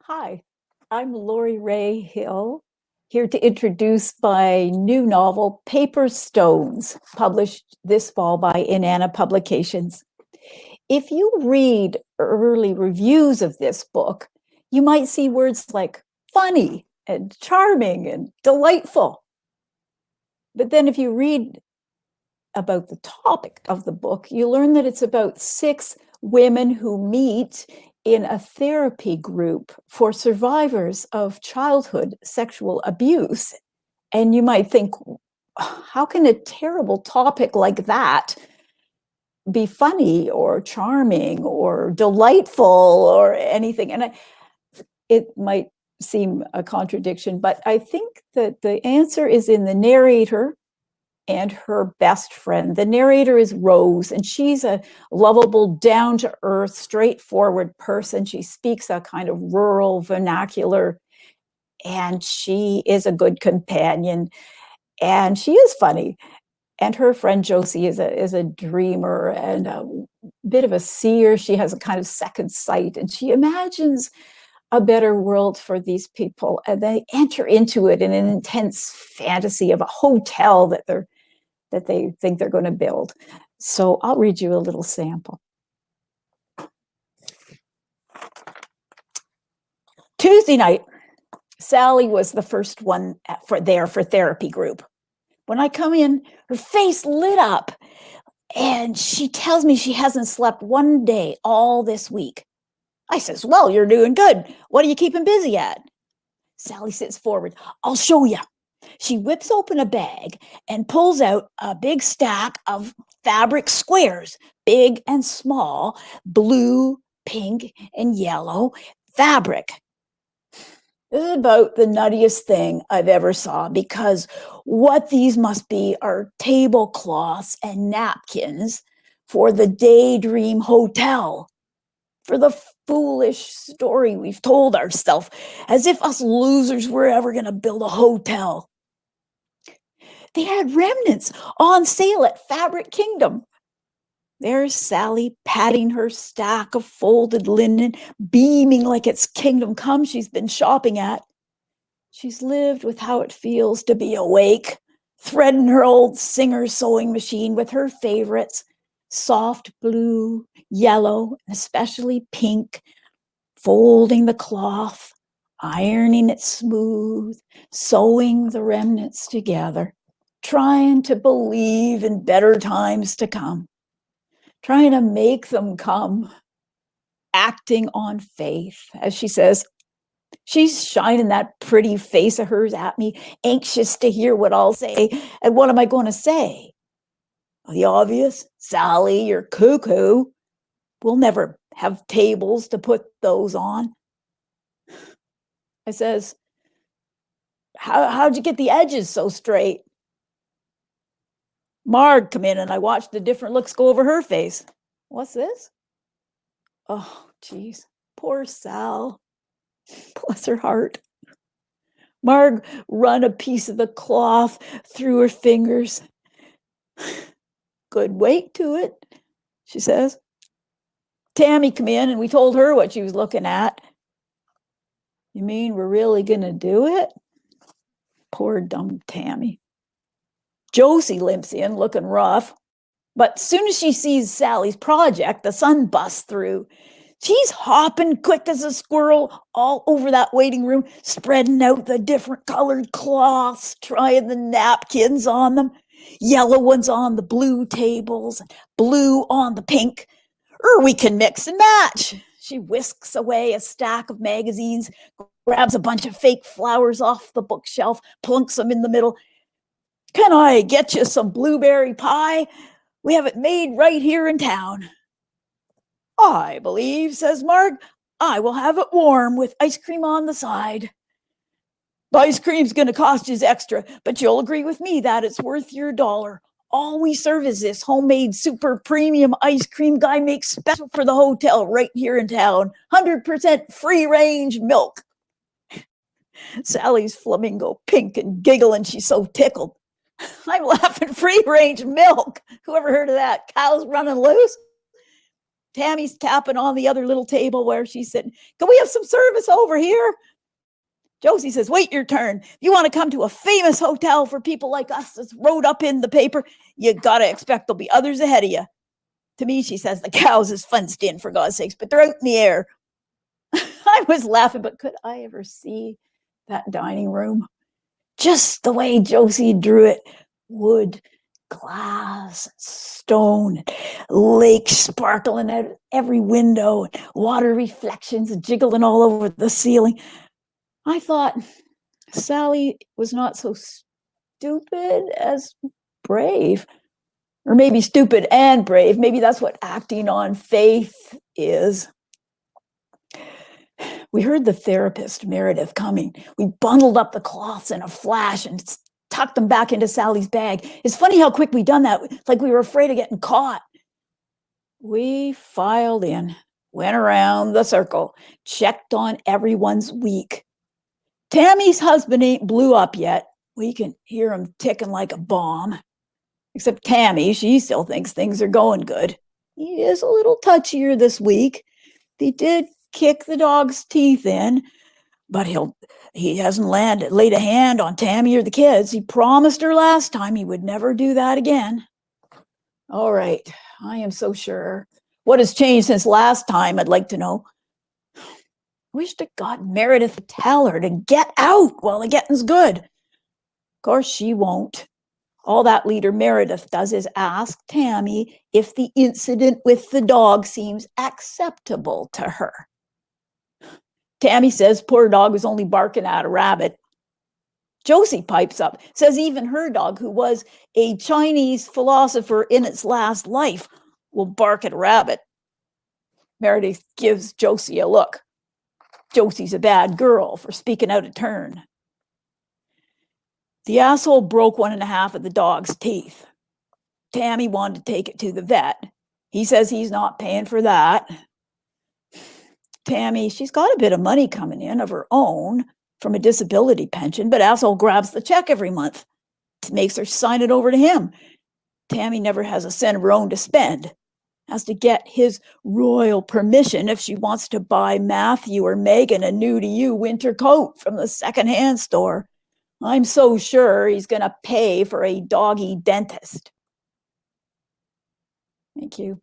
Hi, I'm Lori Ray Hill, here to introduce my new novel, Paper Stones, published this fall by Inanna Publications. If you read early reviews of this book, you might see words like funny and charming and delightful. But then if you read about the topic of the book, you learn that it's about 6 women who meet in a therapy group for survivors of childhood sexual abuse. And you might think, how can a terrible topic like that be funny or charming or delightful or anything? And it might seem a contradiction, but I think that the answer is in the narrator and her best friend. The narrator is Rose, and she's a lovable, down-to-earth, straightforward person. She speaks a kind of rural vernacular, and she is a good companion, and she is funny. And her friend Josie is a dreamer and a bit of a seer. She has a kind of second sight, and she imagines a better world for these people, and they enter into it in an intense fantasy of a hotel that they think they're going to build. So I'll read you a little sample. Tuesday night, Sally was the first one for therapy group. When I come in, her face lit up, and she tells me she hasn't slept one day all this week. I says, well, you're doing good. What are you keeping busy at? Sally sits forward. I'll show you. She whips open a bag and pulls out a big stack of fabric squares, big and small, blue, pink, and yellow fabric. This is about the nuttiest thing I've ever saw, because what these must be are tablecloths and napkins for the Daydream Hotel, for the foolish story we've told ourselves, as if us losers were ever going to build a hotel. They had remnants on sale at Fabric Kingdom. There's Sally patting her stack of folded linen, beaming like it's kingdom come she's been shopping at. She's lived with how it feels to be awake, threading her old Singer sewing machine with her favorites, soft blue, yellow, and especially pink, folding the cloth, ironing it smooth, sewing the remnants together, trying to believe in better times to come, trying to make them come, acting on faith, as she says. She's shining that pretty face of hers at me, anxious to hear what I'll say. And what am I going to say? The obvious, Sally, you're cuckoo. We'll never have tables to put those on. I says, how'd you get the edges so straight? Marg come in and I watched the different looks go over her face. What's this? Oh, geez, poor Sal. Bless her heart. Marg run a piece of the cloth through her fingers. Good weight to it, she says. Tammy come in and we told her what she was looking at. You mean we're really going to do it? Poor dumb Tammy. Josie limps in looking rough, but soon as she sees Sally's project, the sun busts through. She's hopping quick as a squirrel all over that waiting room, spreading out the different colored cloths, trying the napkins on them, yellow ones on the blue tables, blue on the pink. Or we can mix and match. She whisks away a stack of magazines, grabs a bunch of fake flowers off the bookshelf, plunks them in the middle. Can I get you some blueberry pie? We have it made right here in town. I believe, says Marg, I will have it warm with ice cream on the side. The ice cream's going to cost you extra, but you'll agree with me that it's worth your $1. All we serve is this homemade super premium ice cream Guy makes special for the hotel right here in town. 100% free range milk. Sally's flamingo pink and giggling. She's so tickled. I'm laughing. Free range milk. Whoever heard of that? Cows running loose? Tammy's tapping on the other little table where she's sitting. Can we have some service over here? Josie says, wait your turn. If you want to come to a famous hotel for people like us that's wrote up in the paper, you got to expect there'll be others ahead of you. To me, she says, the cows is fenced in, for God's sakes, but they're out in the air. I was laughing, but could I ever see that dining room? Just the way Josie drew it. Wood, glass, stone, lake sparkling out every window, water reflections jiggling all over the ceiling. I thought Sally was not so stupid as brave. Or maybe stupid and brave. Maybe that's what acting on faith is. We heard the therapist, Meredith, coming. We bundled up the cloths in a flash and tucked them back into Sally's bag. It's funny how quick we done that, like we were afraid of getting caught. We filed in, went around the circle, checked on everyone's week. Tammy's husband ain't blew up yet. We can hear him ticking like a bomb. Except Tammy, she still thinks things are going good. He is a little touchier this week. He did kick the dog's teeth in, but he hasn't laid a hand on Tammy or the kids. He promised her last time he would never do that again. All right, I am so sure. What has changed since last time, I'd like to know. Wish to God Meredith would tell her to get out while the getting's good. Of course she won't. All that leader Meredith does is ask Tammy if the incident with the dog seems acceptable to her. Tammy says poor dog was only barking at a rabbit. Josie pipes up, says even her dog, who was a Chinese philosopher in its last life, will bark at a rabbit. Meredith gives Josie a look. Josie's a bad girl for speaking out of turn. The asshole broke 1.5 of the dog's teeth. Tammy wanted to take it to the vet. He says he's not paying for that. Tammy, she's got a bit of money coming in of her own from a disability pension, but asshole grabs the check every month. It makes her sign it over to him. Tammy never has a cent of her own to spend. Has to get his royal permission if she wants to buy Matthew or Megan a new to you winter coat from the secondhand store. I'm so sure he's going to pay for a doggy dentist. Thank you.